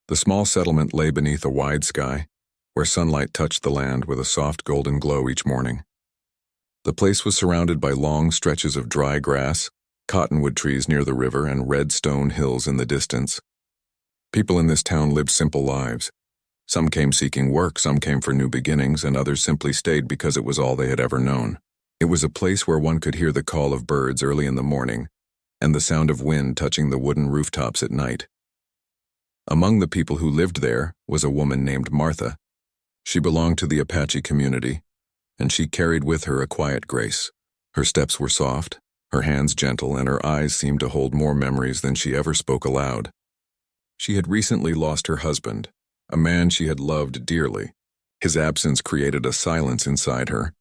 The small settlement lay beneath a wide sky, where sunlight touched the land with a soft golden glow each morning. The place was surrounded by long stretches of dry grass, cottonwood trees near the river, and red stone hills in the distance. People in this town lived simple lives. Some came seeking work, some came for new beginnings, and others simply stayed because it was all they had ever known. It was a place where one could hear the call of birds early in the morning and the sound of wind touching the wooden rooftops at night. Among the people who lived there was a woman named Martha. She belonged to the Apache community, and she carried with her a quiet grace. Her steps were soft, her hands gentle, and her eyes seemed to hold more memories than she ever spoke aloud. She had recently lost her husband, a man she had loved dearly. His absence created a silence inside her,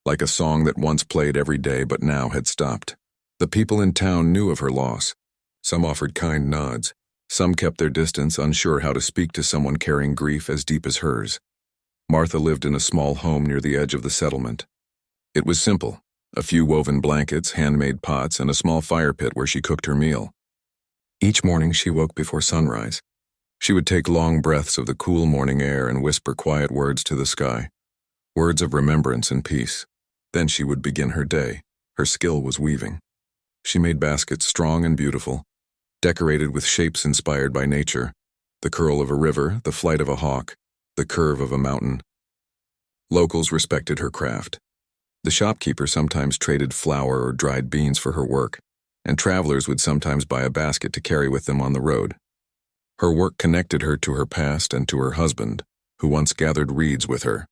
like a song that once played every day but now had stopped. The people in town knew of her loss. Some offered kind nods. Some kept their distance, unsure how to speak to someone carrying grief as deep as hers. Martha lived in a small home near the edge of the settlement. It was simple: a few woven blankets, handmade pots, and a small fire pit where she cooked her meal. Each morning she woke before sunrise. She would take long breaths of the cool morning air and whisper quiet words to the sky, words of remembrance and peace. Then she would begin her day. Her skill was weaving. She made baskets strong and beautiful, decorated with shapes inspired by nature: the curl of a river, the flight of a hawk, the curve of a mountain. Locals respected her craft. The shopkeeper sometimes traded flour or dried beans for her work, and travelers would sometimes buy a basket to carry with them on the road. Her work connected her to her past and to her husband, who once gathered reeds with her.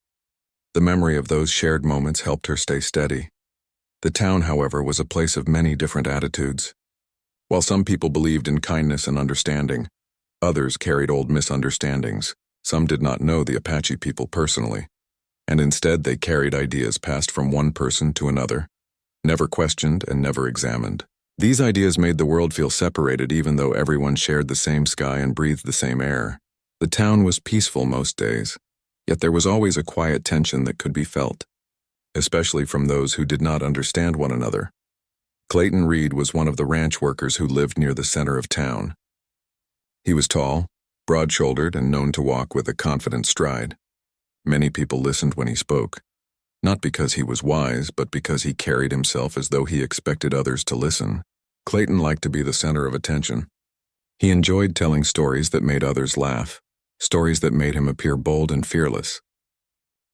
The memory of those shared moments helped her stay steady. The town, however, was a place of many different attitudes. While some people believed in kindness and understanding, others carried old misunderstandings. Some did not know the Apache people personally, and instead they carried ideas passed from one person to another, never questioned and never examined. These ideas made the world feel separated, even though everyone shared the same sky and breathed the same air. The town was peaceful most days, yet there was always a quiet tension that could be felt, especially from those who did not understand one another. Clayton Reed was one of the ranch workers who lived near the center of town. He was tall, broad-shouldered, and known to walk with a confident stride. Many people listened when he spoke, not because he was wise, but because he carried himself as though he expected others to listen. Clayton liked to be the center of attention. He enjoyed telling stories that made others laugh, stories that made him appear bold and fearless.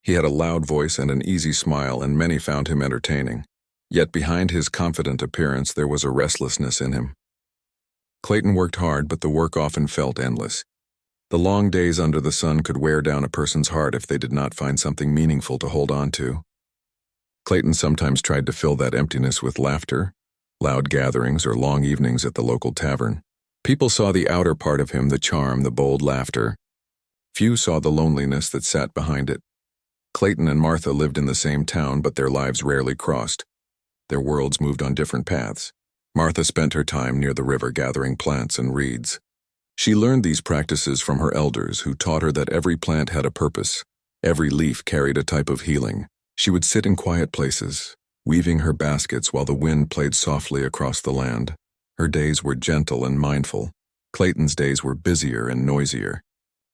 He had a loud voice and an easy smile, and many found him entertaining. Yet behind his confident appearance there was a restlessness in him. Clayton worked hard, but the work often felt endless. The long days under the sun could wear down a person's heart if they did not find something meaningful to hold on to. Clayton sometimes tried to fill that emptiness with laughter, loud gatherings, or long evenings at the local tavern. People saw the outer part of him, the charm, the bold laughter. Few saw the loneliness that sat behind it. Clayton and Martha lived in the same town, but their lives rarely crossed. Their worlds moved on different paths. Martha spent her time near the river gathering plants and reeds. She learned these practices from her elders, who taught her that every plant had a purpose. Every leaf carried a type of healing. She would sit in quiet places, weaving her baskets while the wind played softly across the land. Her days were gentle and mindful. Clayton's days were busier and noisier.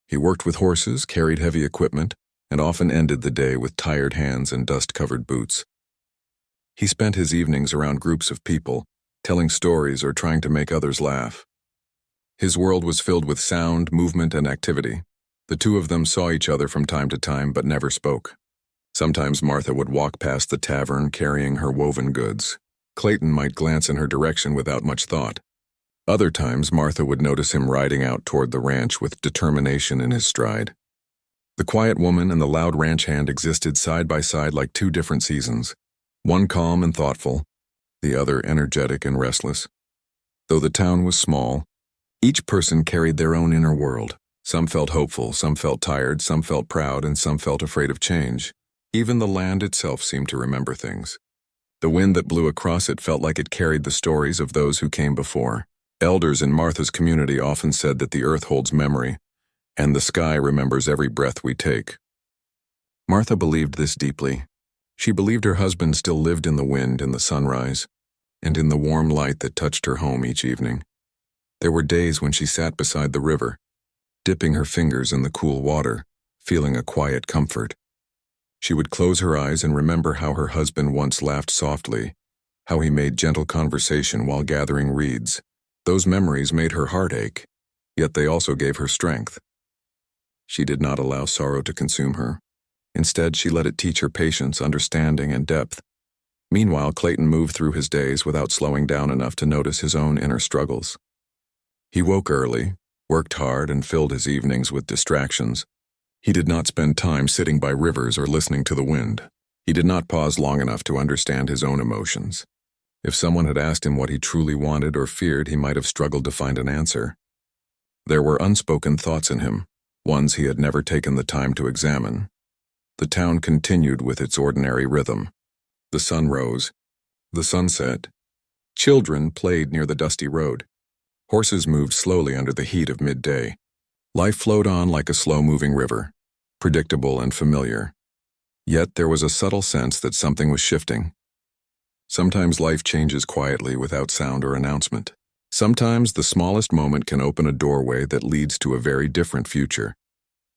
He worked with horses, carried heavy equipment, and often ended the day with tired hands and dust-covered boots. He spent his evenings around groups of people, telling stories or trying to make others laugh. His world was filled with sound, movement, and activity. The two of them saw each other from time to time but never spoke. Sometimes Martha would walk past the tavern carrying her woven goods. Clayton might glance in her direction without much thought. Other times Martha would notice him riding out toward the ranch with determination in his stride. The quiet woman and the loud ranch hand existed side by side like two different seasons, one calm and thoughtful, the other energetic and restless. Though the town was small, each person carried their own inner world. Some felt hopeful, some felt tired, some felt proud, and some felt afraid of change. Even the land itself seemed to remember things. The wind that blew across it felt like it carried the stories of those who came before. Elders in Martha's community often said that the earth holds memory, and the sky remembers every breath we take. Martha believed this deeply. She believed her husband still lived in the wind, in the sunrise, and in the warm light that touched her home each evening. There were days when she sat beside the river, dipping her fingers in the cool water, feeling a quiet comfort. She would close her eyes and remember how her husband once laughed softly, how he made gentle conversation while gathering reeds. Those memories made her heart ache, yet they also gave her strength. She did not allow sorrow to consume her. Instead, she let it teach her patience, understanding, and depth. Meanwhile, Clayton moved through his days without slowing down enough to notice his own inner struggles. He woke early, worked hard, and filled his evenings with distractions. He did not spend time sitting by rivers or listening to the wind. He did not pause long enough to understand his own emotions. If someone had asked him what he truly wanted or feared, he might have struggled to find an answer. There were unspoken thoughts in him, ones he had never taken the time to examine. The town continued with its ordinary rhythm. The sun rose. The sun set. Children played near the dusty road. Horses moved slowly under the heat of midday. Life flowed on like a slow-moving river, predictable and familiar. Yet there was a subtle sense that something was shifting. Sometimes life changes quietly without sound or announcement. Sometimes the smallest moment can open a doorway that leads to a very different future.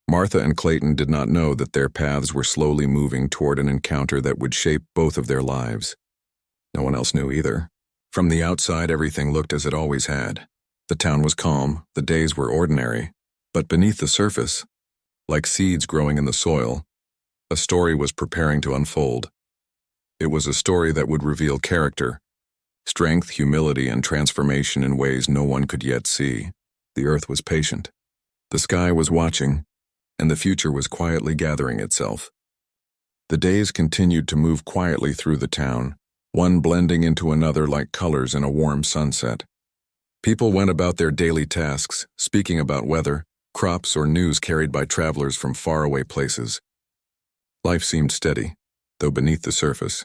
Martha and Clayton did not know that their paths were slowly moving toward an encounter that would shape both of their lives. No one else knew either. From the outside, everything looked as it always had. The town was calm, the days were ordinary, but beneath the surface, like seeds growing in the soil, a story was preparing to unfold. It was a story that would reveal character, strength, humility, and transformation in ways no one could yet see. The earth was patient. The sky was watching, and the future was quietly gathering itself. The days continued to move quietly through the town, one blending into another like colors in a warm sunset. People went about their daily tasks, speaking about weather, crops, or news carried by travelers from faraway places. Life seemed steady, though beneath the surface.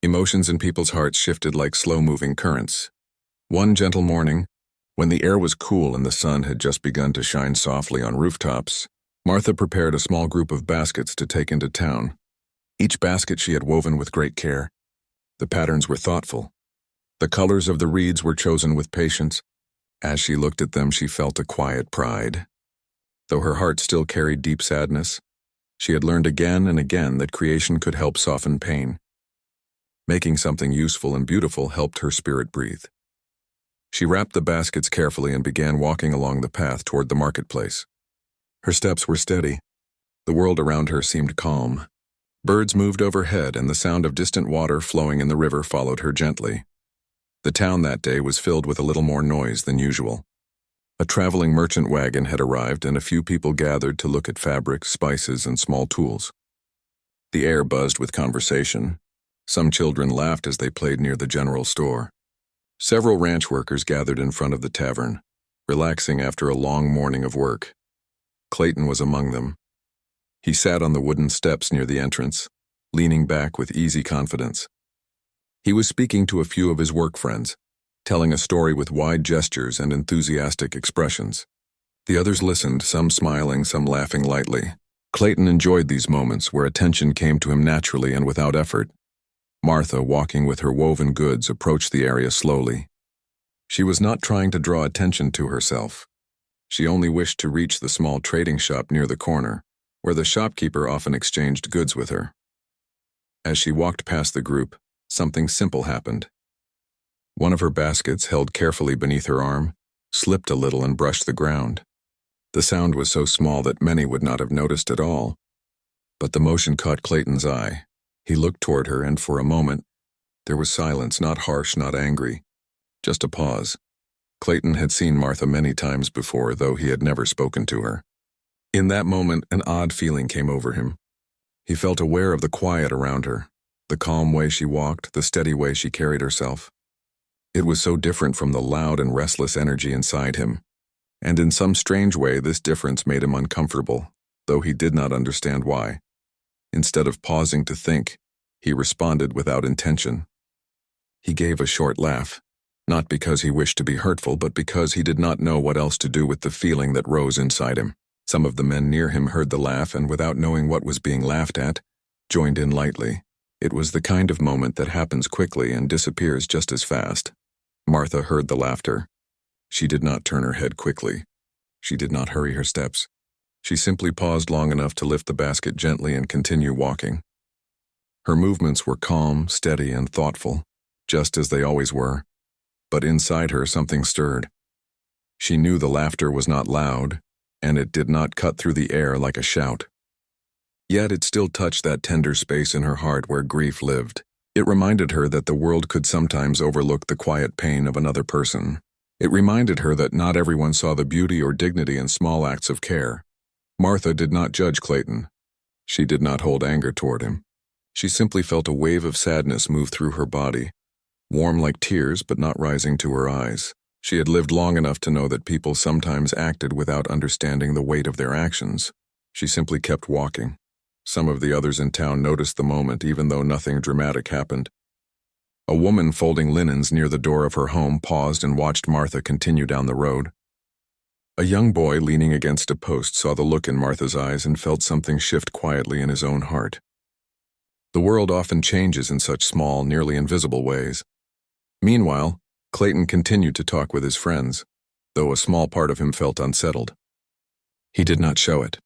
Emotions in people's hearts shifted like slow-moving currents. One gentle morning, when the air was cool and the sun had just begun to shine softly on rooftops, Martha prepared a small group of baskets to take into town. Each basket she had woven with great care. The patterns were thoughtful. The colors of the reeds were chosen with patience. As she looked at them, she felt a quiet pride. Though her heart still carried deep sadness, she had learned again and again that creation could help soften pain. Making something useful and beautiful helped her spirit breathe. She wrapped the baskets carefully and began walking along the path toward the marketplace. Her steps were steady. The world around her seemed calm. Birds moved overhead, and the sound of distant water flowing in the river followed her gently. The town that day was filled with a little more noise than usual. A traveling merchant wagon had arrived, and a few people gathered to look at fabrics, spices, and small tools. The air buzzed with conversation. Some children laughed as they played near the general store. Several ranch workers gathered in front of the tavern, relaxing after a long morning of work. Clayton was among them. He sat on the wooden steps near the entrance, leaning back with easy confidence. He was speaking to a few of his work friends, telling a story with wide gestures and enthusiastic expressions. The others listened, some smiling, some laughing lightly. Clayton enjoyed these moments where attention came to him naturally and without effort. Martha, walking with her woven goods, approached the area slowly. She was not trying to draw attention to herself. She only wished to reach the small trading shop near the corner, where the shopkeeper often exchanged goods with her. As she walked past the group, something simple happened. One of her baskets, held carefully beneath her arm, slipped a little and brushed the ground. The sound was so small that many would not have noticed at all. But the motion caught Clayton's eye. He looked toward her, and for a moment, there was silence, not harsh, not angry, just a pause. Clayton had seen Martha many times before, though he had never spoken to her. In that moment, an odd feeling came over him. He felt aware of the quiet around her, the calm way she walked, the steady way she carried herself. It was so different from the loud and restless energy inside him. And in some strange way, this difference made him uncomfortable, though he did not understand why. Instead of pausing to think, he responded without intention. He gave a short laugh, not because he wished to be hurtful, but because he did not know what else to do with the feeling that rose inside him. Some of the men near him heard the laugh and, without knowing what was being laughed at, joined in lightly. It was the kind of moment that happens quickly and disappears just as fast. Martha heard the laughter. She did not turn her head quickly. She did not hurry her steps. She simply paused long enough to lift the basket gently and continue walking. Her movements were calm, steady, and thoughtful, just as they always were. But inside her something stirred. She knew the laughter was not loud, and it did not cut through the air like a shout. Yet it still touched that tender space in her heart where grief lived. It reminded her that the world could sometimes overlook the quiet pain of another person. It reminded her that not everyone saw the beauty or dignity in small acts of care. Martha did not judge Clayton. She did not hold anger toward him. She simply felt a wave of sadness move through her body, warm like tears but not rising to her eyes. She had lived long enough to know that people sometimes acted without understanding the weight of their actions. She simply kept walking. Some of the others in town noticed the moment, even though nothing dramatic happened. A woman folding linens near the door of her home paused and watched Martha continue down the road. A young boy leaning against a post saw the look in Martha's eyes and felt something shift quietly in his own heart. The world often changes in such small, nearly invisible ways. Meanwhile, Clayton continued to talk with his friends, though a small part of him felt unsettled. He did not show it.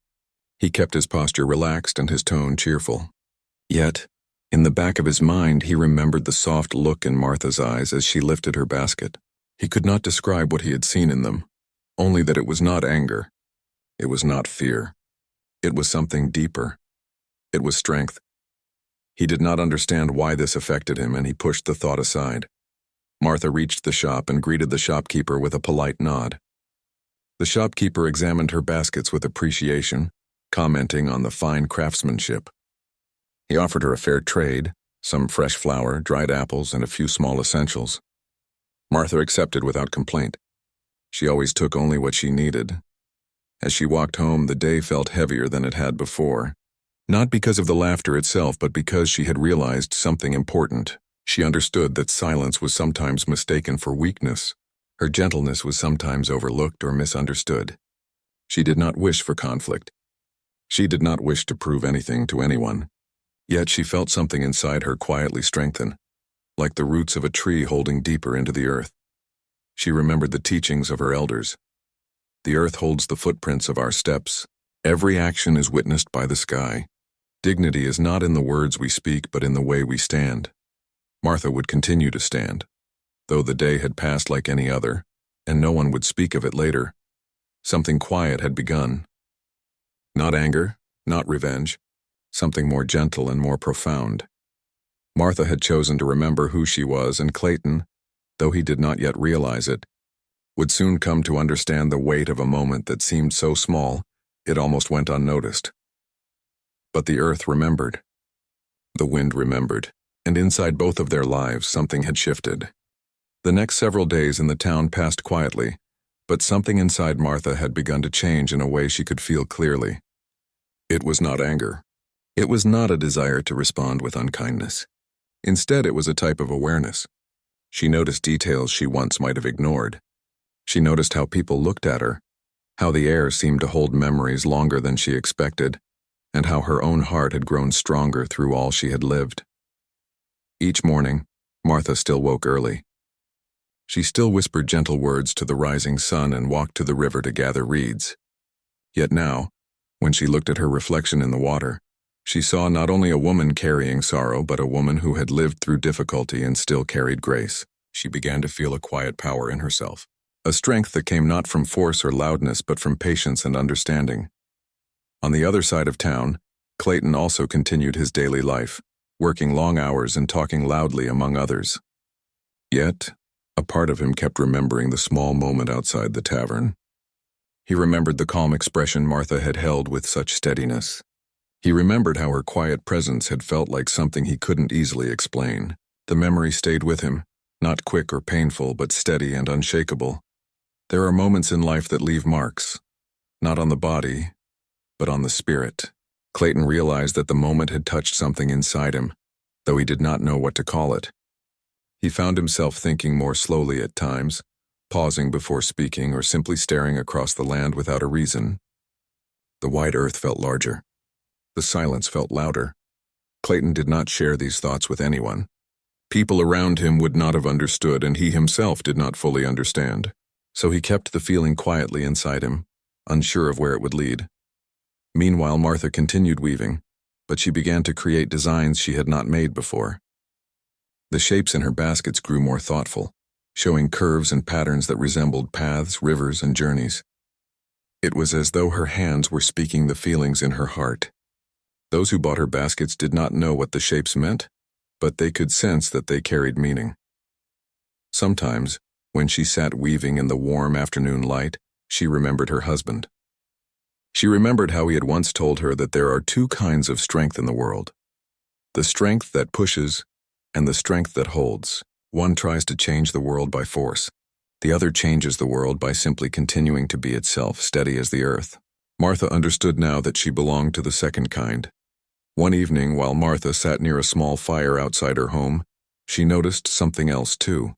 He kept his posture relaxed and his tone cheerful. Yet, in the back of his mind, he remembered the soft look in Martha's eyes as she lifted her basket. He could not describe what he had seen in them, only that it was not anger. It was not fear. It was something deeper. It was strength. He did not understand why this affected him, and he pushed the thought aside. Martha reached the shop and greeted the shopkeeper with a polite nod. The shopkeeper examined her baskets with appreciation, commenting on the fine craftsmanship. He offered her a fair trade, some fresh flour, dried apples, and a few small essentials. Martha accepted without complaint. She always took only what she needed. As she walked home, the day felt heavier than it had before. Not because of the laughter itself, but because she had realized something important. She understood that silence was sometimes mistaken for weakness. Her gentleness was sometimes overlooked or misunderstood. She did not wish for conflict. She did not wish to prove anything to anyone. Yet she felt something inside her quietly strengthen, like the roots of a tree holding deeper into the earth. She remembered the teachings of her elders. The earth holds the footprints of our steps. Every action is witnessed by the sky. Dignity is not in the words we speak, but in the way we stand. Martha would continue to stand, though the day had passed like any other, and no one would speak of it later. Something quiet had begun. Not anger, not revenge, something more gentle and more profound. Martha had chosen to remember who she was, and Clayton, though he did not yet realize it, would soon come to understand the weight of a moment that seemed so small it almost went unnoticed. But the earth remembered. The wind remembered, and inside both of their lives something had shifted. The next several days in the town passed quietly, but something inside Martha had begun to change in a way she could feel clearly. It was not anger. It was not a desire to respond with unkindness. Instead, it was a type of awareness. She noticed details she once might have ignored. She noticed how people looked at her, how the air seemed to hold memories longer than she expected, and how her own heart had grown stronger through all she had lived. Each morning, Martha still woke early. She still whispered gentle words to the rising sun and walked to the river to gather reeds. Yet now, when she looked at her reflection in the water, she saw not only a woman carrying sorrow, but a woman who had lived through difficulty and still carried grace. She began to feel a quiet power in herself, a strength that came not from force or loudness, but from patience and understanding. On the other side of town, Clayton also continued his daily life, working long hours and talking loudly among others. Yet, a part of him kept remembering the small moment outside the tavern. He remembered the calm expression Martha had held with such steadiness. He remembered how her quiet presence had felt like something he couldn't easily explain. The memory stayed with him, not quick or painful, but steady and unshakable. There are moments in life that leave marks, not on the body, but on the spirit. Clayton realized that the moment had touched something inside him, though he did not know what to call it. He found himself thinking more slowly at times, pausing before speaking or simply staring across the land without a reason. The wide earth felt larger. The silence felt louder. Clayton did not share these thoughts with anyone. People around him would not have understood, and he himself did not fully understand. So he kept the feeling quietly inside him, unsure of where it would lead. Meanwhile, Martha continued weaving, but she began to create designs she had not made before. The shapes in her baskets grew more thoughtful, showing curves and patterns that resembled paths, rivers, and journeys. It was as though her hands were speaking the feelings in her heart. Those who bought her baskets did not know what the shapes meant, but they could sense that they carried meaning. Sometimes, when she sat weaving in the warm afternoon light, she remembered her husband. She remembered how he had once told her that there are two kinds of strength in the world: the strength that pushes and the strength that holds. One tries to change the world by force. The other changes the world by simply continuing to be itself, steady as the earth. Martha understood now that she belonged to the second kind. One evening, while Martha sat near a small fire outside her home, she noticed something else too.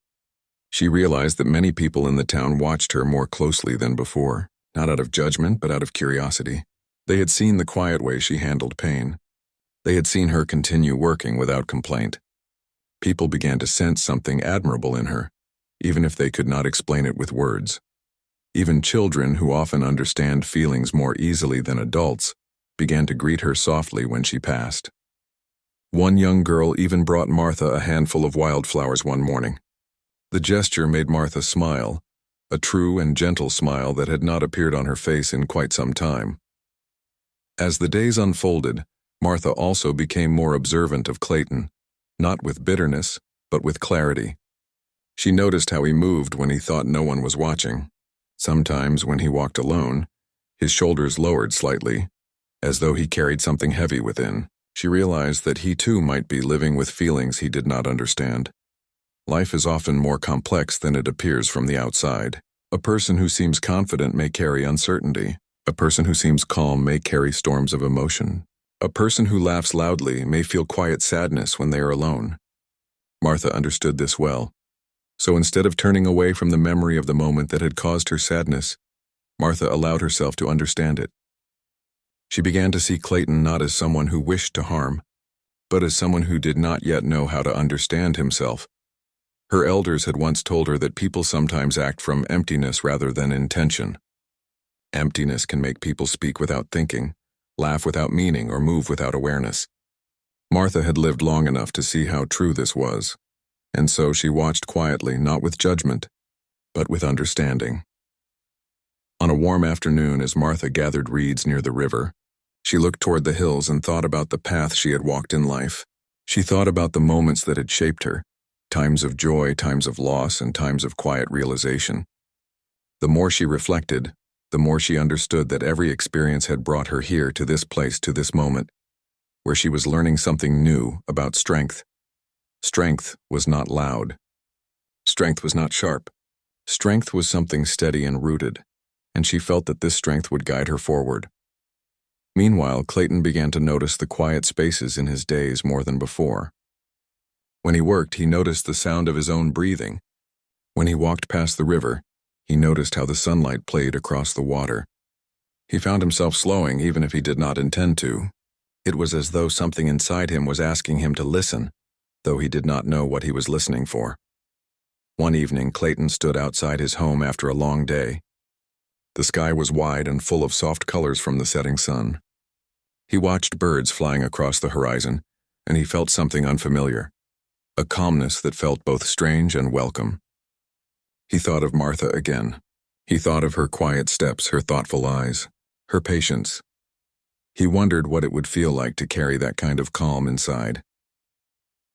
She realized that many people in the town watched her more closely than before, not out of judgment but out of curiosity. They had seen the quiet way she handled pain. They had seen her continue working without complaint. People began to sense something admirable in her, even if they could not explain it with words. Even children, who often understand feelings more easily than adults, began to greet her softly when she passed. One young girl even brought Martha a handful of wildflowers one morning. The gesture made Martha smile, a true and gentle smile that had not appeared on her face in quite some time. As the days unfolded, Martha also became more observant of Clayton, not with bitterness, but with clarity. She noticed how he moved when he thought no one was watching. Sometimes, when he walked alone, his shoulders lowered slightly, as though he carried something heavy within. She realized that he too might be living with feelings he did not understand. Life is often more complex than it appears from the outside. A person who seems confident may carry uncertainty. A person who seems calm may carry storms of emotion. A person who laughs loudly may feel quiet sadness when they are alone. Martha understood this well. So instead of turning away from the memory of the moment that had caused her sadness, Martha allowed herself to understand it. She began to see Clayton not as someone who wished to harm, but as someone who did not yet know how to understand himself. Her elders had once told her that people sometimes act from emptiness rather than intention. Emptiness can make people speak without thinking, laugh without meaning, or move without awareness. Martha had lived long enough to see how true this was, and so she watched quietly, not with judgment, but with understanding. On a warm afternoon, as Martha gathered reeds near the river, she looked toward the hills and thought about the path she had walked in life. She thought about the moments that had shaped her, times of joy, times of loss, and times of quiet realization. The more she reflected, the more she understood that every experience had brought her here, to this place, to this moment, where she was learning something new about strength. Strength was not loud. Strength was not sharp. Strength was something steady and rooted, and she felt that this strength would guide her forward. Meanwhile, Clayton began to notice the quiet spaces in his days more than before. When he worked, he noticed the sound of his own breathing. When he walked past the river, he noticed how the sunlight played across the water. He found himself slowing even if he did not intend to. It was as though something inside him was asking him to listen, though he did not know what he was listening for. One evening, Clayton stood outside his home after a long day. The sky was wide and full of soft colors from the setting sun. He watched birds flying across the horizon, and he felt something unfamiliar, a calmness that felt both strange and welcome. He thought of Martha again. He thought of her quiet steps, her thoughtful eyes, her patience. He wondered what it would feel like to carry that kind of calm inside.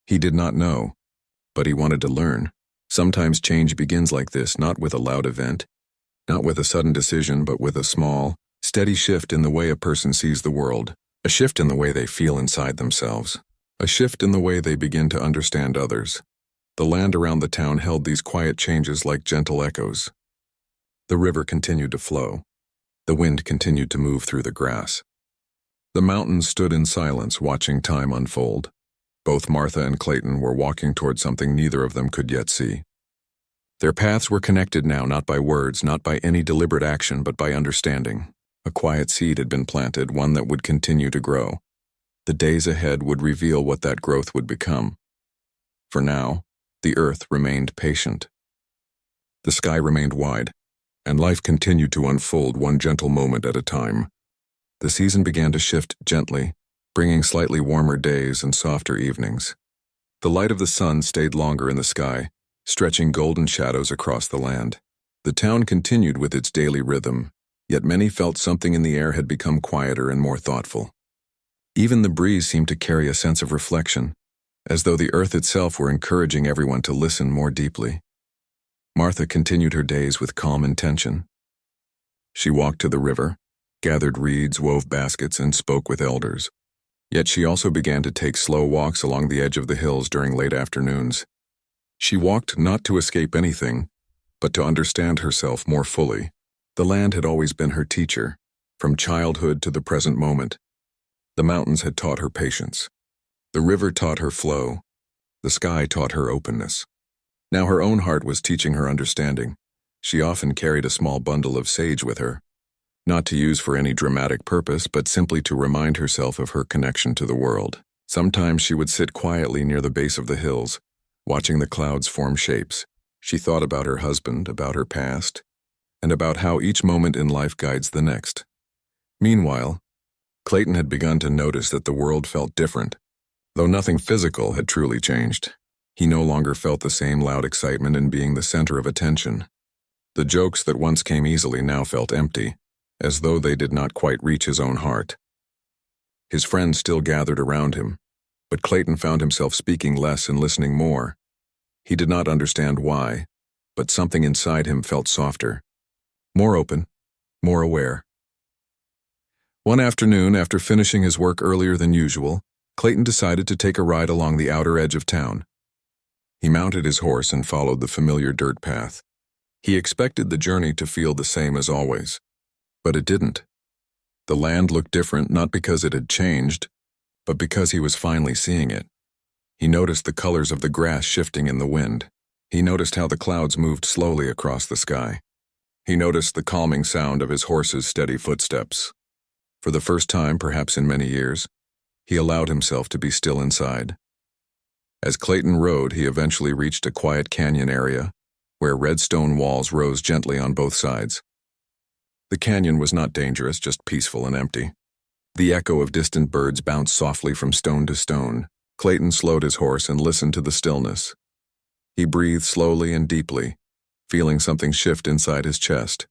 He did not know, but he wanted to learn. Sometimes change begins like this, not with a loud event, not with a sudden decision, but with a small, steady shift in the way a person sees the world, a shift in the way they feel inside themselves, a shift in the way they begin to understand others. The land around the town held these quiet changes like gentle echoes. The river continued to flow. The wind continued to move through the grass. The mountains stood in silence, watching time unfold. Both Martha and Clayton were walking toward something neither of them could yet see. Their paths were connected now, not by words, not by any deliberate action, but by understanding. A quiet seed had been planted, one that would continue to grow. The days ahead would reveal what that growth would become. For now, the earth remained patient. The sky remained wide. and life continued to unfold one gentle moment at a time. The season began to shift gently, bringing slightly warmer days and softer evenings. The light of the sun stayed longer in the sky, stretching golden shadows across the land. The town continued with its daily rhythm, yet many felt something in the air had become quieter and more thoughtful. Even the breeze seemed to carry a sense of reflection, as though the earth itself were encouraging everyone to listen more deeply. Martha continued her days with calm intention. She walked to the river, gathered reeds, wove baskets, and spoke with elders. Yet she also began to take slow walks along the edge of the hills during late afternoons. She walked not to escape anything, but to understand herself more fully. The land had always been her teacher, from childhood to the present moment. The mountains had taught her patience. The river taught her flow. The sky taught her openness. Now her own heart was teaching her understanding. She often carried a small bundle of sage with her, not to use for any dramatic purpose, but simply to remind herself of her connection to the world. Sometimes she would sit quietly near the base of the hills, watching the clouds form shapes. She thought about her husband, about her past, and about how each moment in life guides the next. Meanwhile, Clayton had begun to notice that the world felt different. Though nothing physical had truly changed, he no longer felt the same loud excitement in being the center of attention. The jokes that once came easily now felt empty, as though they did not quite reach his own heart. His friends still gathered around him, but Clayton found himself speaking less and listening more. He did not understand why, but something inside him felt softer, more open, more aware. One afternoon, after finishing his work earlier than usual, Clayton decided to take a ride along the outer edge of town. He mounted his horse and followed the familiar dirt path. He expected the journey to feel the same as always, but it didn't. The land looked different not because it had changed, but because he was finally seeing it. He noticed the colors of the grass shifting in the wind. He noticed how the clouds moved slowly across the sky. He noticed the calming sound of his horse's steady footsteps. For the first time, perhaps in many years, he allowed himself to be still inside. As Clayton rode, he eventually reached a quiet canyon area, where red stone walls rose gently on both sides. The canyon was not dangerous, just peaceful and empty. The echo of distant birds bounced softly from stone to stone. Clayton slowed his horse and listened to the stillness. He breathed slowly and deeply, feeling something shift inside his chest,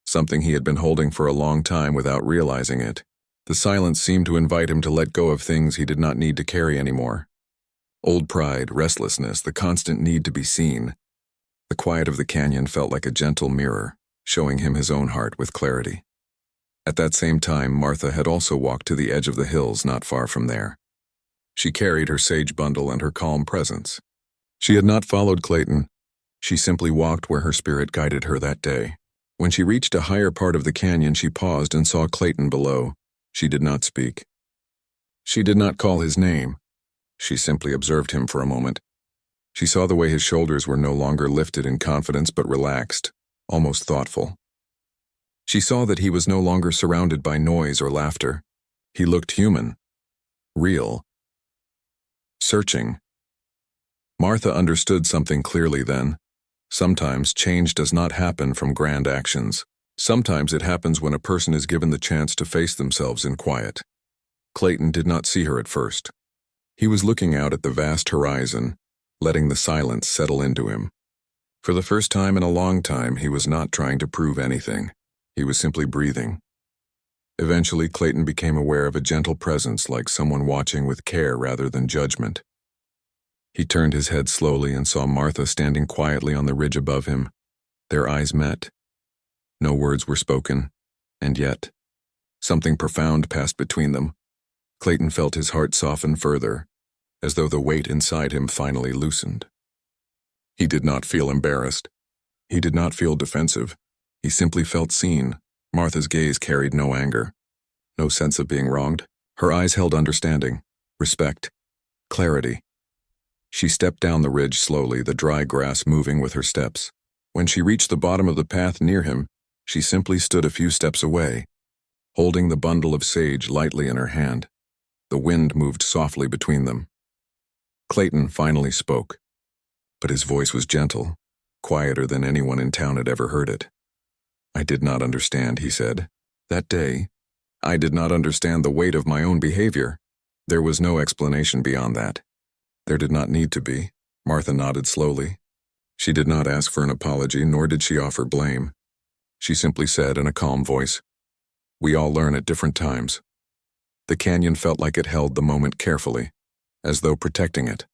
something he had been holding for a long time without realizing it. The silence seemed to invite him to let go of things he did not need to carry anymore. Old pride, restlessness, the constant need to be seen. The quiet of the canyon felt like a gentle mirror, showing him his own heart with clarity. At that same time, Martha had also walked to the edge of the hills not far from there. She carried her sage bundle and her calm presence. She had not followed Clayton. She simply walked where her spirit guided her that day. When she reached a higher part of the canyon, she paused and saw Clayton below. She did not speak. She did not call his name. She simply observed him for a moment. She saw the way his shoulders were no longer lifted in confidence but relaxed, almost thoughtful. She saw that he was no longer surrounded by noise or laughter. He looked human, real, searching. Martha understood something clearly then. Sometimes change does not happen from grand actions. Sometimes it happens when a person is given the chance to face themselves in quiet. Clayton did not see her at first. He was looking out at the vast horizon, letting the silence settle into him. For the first time in a long time, he was not trying to prove anything. He was simply breathing. Eventually, Clayton became aware of a gentle presence, like someone watching with care rather than judgment. He turned his head slowly and saw Martha standing quietly on the ridge above him. Their eyes met. No words were spoken, and yet, something profound passed between them. Clayton felt his heart soften further, as though the weight inside him finally loosened. He did not feel embarrassed. He did not feel defensive. He simply felt seen. Martha's gaze carried no anger, no sense of being wronged. Her eyes held understanding, respect, clarity. She stepped down the ridge slowly, the dry grass moving with her steps. When she reached the bottom of the path near him, she simply stood a few steps away, holding the bundle of sage lightly in her hand. The wind moved softly between them. Clayton finally spoke, but his voice was gentle, quieter than anyone in town had ever heard it. I did not understand, he said. That day, I did not understand the weight of my own behavior. There was no explanation beyond that. There did not need to be. Martha nodded slowly. She did not ask for an apology, nor did she offer blame. She simply said in a calm voice, "We all learn at different times." The canyon felt like it held the moment carefully, as though protecting it.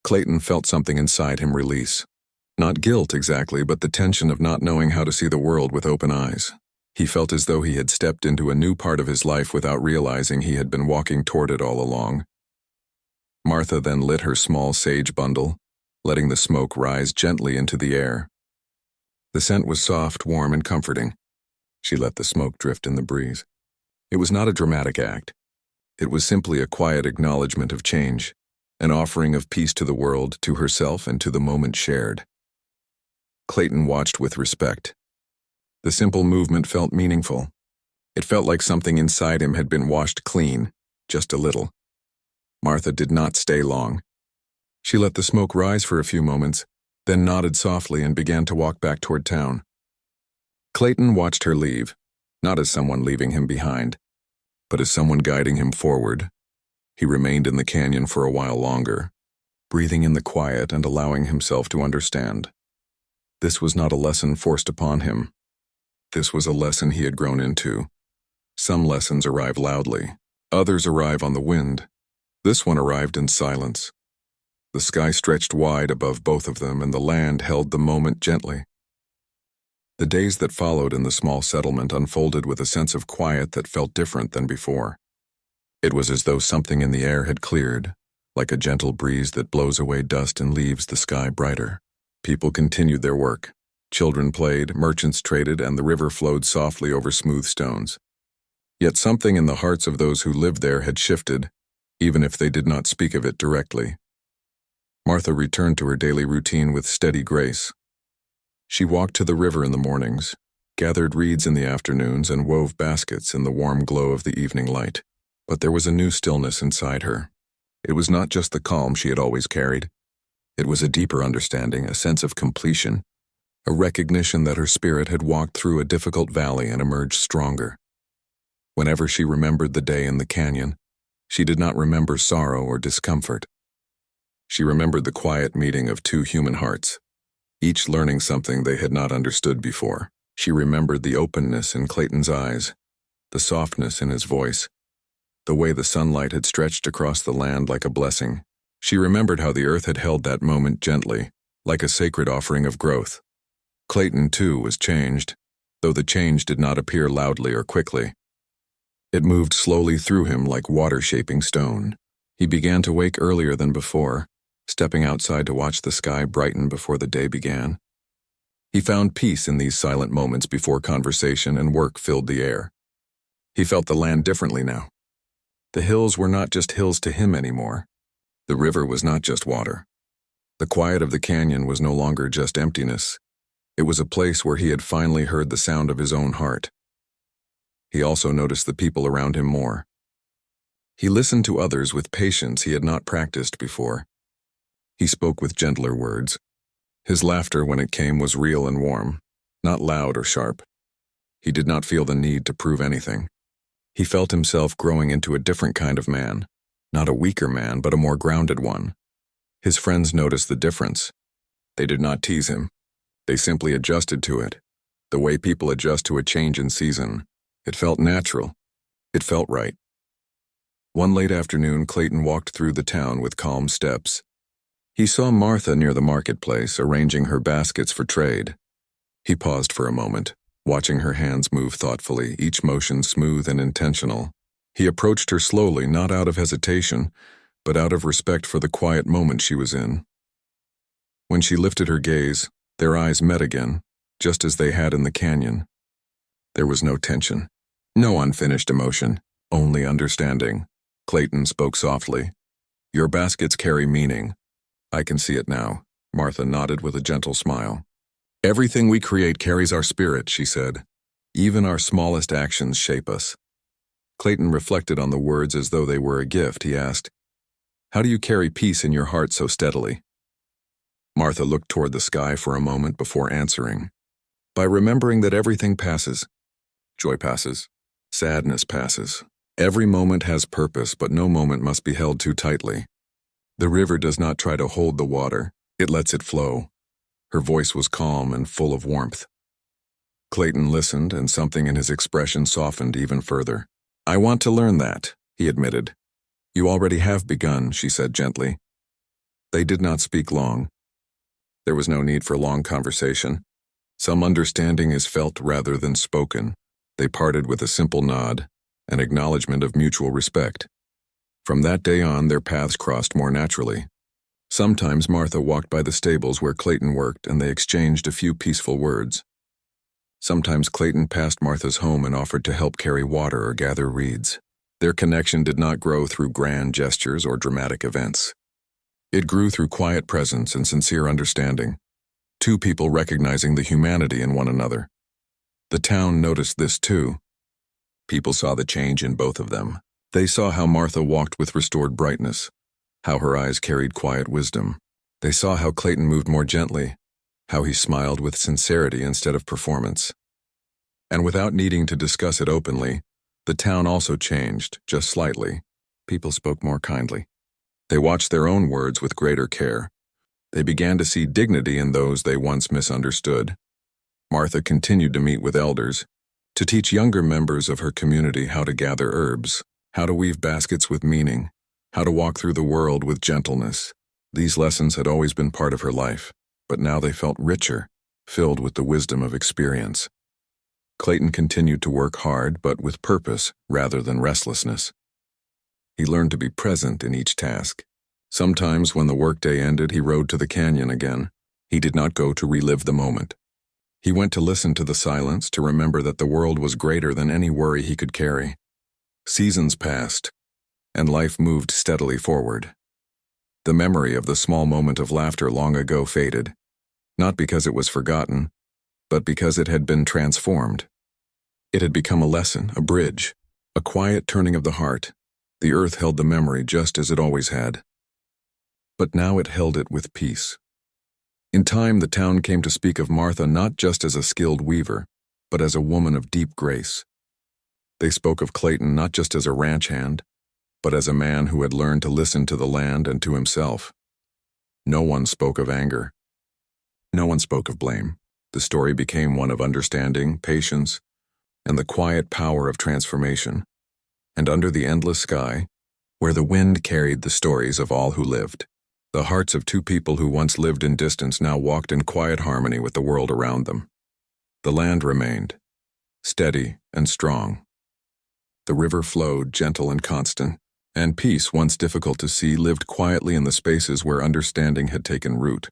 Clayton felt something inside him release. Not guilt exactly, but the tension of not knowing how to see the world with open eyes. He felt as though he had stepped into a new part of his life without realizing he had been walking toward it all along. Martha then lit her small sage bundle, letting the smoke rise gently into the air. The scent was soft, warm, and comforting. She let the smoke drift in the breeze. It was not a dramatic act. It was simply a quiet acknowledgement of change, an offering of peace to the world, to herself, and to the moment shared. Clayton watched with respect. The simple movement felt meaningful. It felt like something inside him had been washed clean, just a little. Martha did not stay long. She let the smoke rise for a few moments, then nodded softly and began to walk back toward town. Clayton watched her leave, not as someone leaving him behind, but as someone guiding him forward. He remained in the canyon for a while longer, breathing in the quiet and allowing himself to understand. This was not a lesson forced upon him. This was a lesson he had grown into. Some lessons arrive loudly, others arrive on the wind. This one arrived in silence. The sky stretched wide above both of them, and the land held the moment gently. The days that followed in the small settlement unfolded with a sense of quiet that felt different than before. It was as though something in the air had cleared, like a gentle breeze that blows away dust and leaves the sky brighter. People continued their work. Children played, merchants traded, and the river flowed softly over smooth stones. Yet something in the hearts of those who lived there had shifted, even if they did not speak of it directly. Martha returned to her daily routine with steady grace. She walked to the river in the mornings, gathered reeds in the afternoons, and wove baskets in the warm glow of the evening light. But there was a new stillness inside her. It was not just the calm she had always carried. It was a deeper understanding, a sense of completion, a recognition that her spirit had walked through a difficult valley and emerged stronger. Whenever she remembered the day in the canyon, she did not remember sorrow or discomfort. She remembered the quiet meeting of two human hearts, each learning something they had not understood before. She remembered the openness in Clayton's eyes, the softness in his voice, the way the sunlight had stretched across the land like a blessing. She remembered how the earth had held that moment gently, like a sacred offering of growth. Clayton, too, was changed, though the change did not appear loudly or quickly. It moved slowly through him like water shaping stone. He began to wake earlier than before, stepping outside to watch the sky brighten before the day began. He found peace in these silent moments before conversation and work filled the air. He felt the land differently now. The hills were not just hills to him anymore. The river was not just water. The quiet of the canyon was no longer just emptiness. It was a place where he had finally heard the sound of his own heart. He also noticed the people around him more. He listened to others with patience he had not practiced before. He spoke with gentler words. His laughter, when it came, was real and warm, not loud or sharp. He did not feel the need to prove anything. He felt himself growing into a different kind of man, not a weaker man, but a more grounded one. His friends noticed the difference. They did not tease him. They simply adjusted to it, the way people adjust to a change in season. It felt natural. It felt right. One late afternoon, Clayton walked through the town with calm steps. He saw Martha near the marketplace, arranging her baskets for trade. He paused for a moment, watching her hands move thoughtfully, each motion smooth and intentional. He approached her slowly, not out of hesitation, but out of respect for the quiet moment she was in. When she lifted her gaze, their eyes met again, just as they had in the canyon. There was no tension, no unfinished emotion, only understanding. Clayton spoke softly. "Your baskets carry meaning. I can see it now." Martha nodded with a gentle smile. "Everything we create carries our spirit," she said. "Even our smallest actions shape us." Clayton reflected on the words as though they were a gift. He asked, "How do you carry peace in your heart so steadily?" Martha looked toward the sky for a moment before answering. by remembering that everything passes. Joy passes. Sadness passes. Every moment has purpose, but no moment must be held too tightly. The river does not try to hold the water, it lets it flow. Her voice was calm and full of warmth. Clayton listened, and something in his expression softened even further. "I want to learn that," he admitted. "You already have begun," she said gently. They did not speak long. There was no need for long conversation. Some understanding is felt rather than spoken. They parted with a simple nod, an acknowledgement of mutual respect. From that day on, their paths crossed more naturally. Sometimes Martha walked by the stables where Clayton worked, and they exchanged a few peaceful words. Sometimes Clayton passed Martha's home and offered to help carry water or gather reeds. Their connection did not grow through grand gestures or dramatic events. It grew through quiet presence and sincere understanding, two people recognizing the humanity in one another. The town noticed this too. People saw the change in both of them. They saw how Martha walked with restored brightness, how her eyes carried quiet wisdom. They saw how Clayton moved more gently, how he smiled with sincerity instead of performance. And without needing to discuss it openly, the town also changed, just slightly. People spoke more kindly. They watched their own words with greater care. They began to see dignity in those they once misunderstood. Martha continued to meet with elders, to teach younger members of her community how to gather herbs, how to weave baskets with meaning, how to walk through the world with gentleness. These lessons had always been part of her life, but now they felt richer, filled with the wisdom of experience. Clayton continued to work hard, but with purpose rather than restlessness. He learned to be present in each task. Sometimes when the workday ended, he rode to the canyon again. He did not go to relive the moment. He went to listen to the silence, to remember that the world was greater than any worry he could carry. Seasons passed, and life moved steadily forward. The memory of the small moment of laughter long ago faded, not because it was forgotten, but because it had been transformed. It had become a lesson, a bridge, a quiet turning of the heart. The earth held the memory just as it always had. But now it held it with peace. In time, the town came to speak of Martha not just as a skilled weaver, but as a woman of deep grace. They spoke of Clayton not just as a ranch hand, but as a man who had learned to listen to the land and to himself. No one spoke of anger. No one spoke of blame. The story became one of understanding, patience, and the quiet power of transformation. And under the endless sky, where the wind carried the stories of all who lived, the hearts of two people who once lived in distance now walked in quiet harmony with the world around them. The land remained, steady and strong. The river flowed, gentle and constant, and peace, once difficult to see, lived quietly in the spaces where understanding had taken root.